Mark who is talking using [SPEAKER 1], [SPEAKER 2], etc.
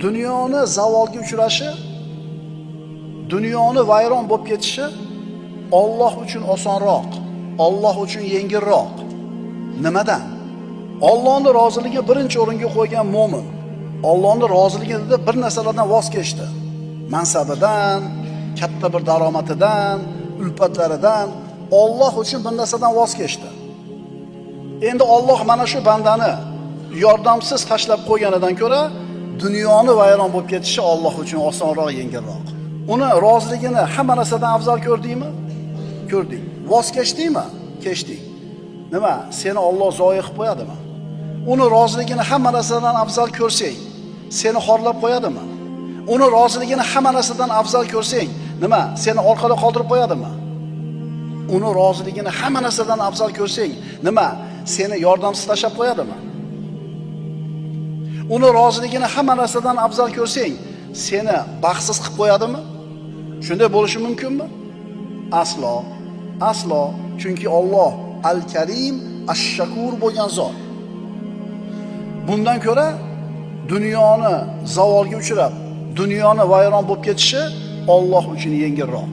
[SPEAKER 1] dunyoni zavolga uchrashi, dunyoni vayron bo'lib ketishi Alloh uchun osonroq, Alloh uchun yengilroq. Nimadan? Allohning roziligi birinchi o'ringa qo'ygan mo'min Allohning roziligida bir narsalardan voz kechdi. Mansabidan, katta bir daromadidan, ulfatlaridan Alloh uchun bir narsadan voz kechdi. Endi Alloh mana shu bandani yordamsiz tashlab qo'yganidan ko'ra dunyoni vayron bo'lib ketishi Alloh uchun osonroq, yengilroq. Uni roziligini hamma narsadan afzal ko'rdingmi? Ko'rdik. Voz kechdingmi? Kechdik. Nima? Seni Alloh zoyi qilib qo'yadimi? Uni roziligini hamma narsadan afzal ko'rsang, seni xorlab qo'yadimi? Uni roziligini hamma narsadan afzal ko'rsang, nima? Seni orqada qoldirib qo'yadimi? Uni roziligini hamma narsadan afzal ko'rsang, nima? Seni yordamsiz tashlab qo'yadimi? Uni roziligini hamma narsadan afzal ko'rsang, seni baxtsiz qilib qo'yadimi? Shunday bo'lishi mumkinmi? Aslo, aslo. Chunki Alloh Al-Karim, Ash-Shakur bo'lgan zot. Bundan ko'ra dunyoni zavolga uchrab, dunyoni vayron bo'lib ketishi Alloh uchun yengilroq.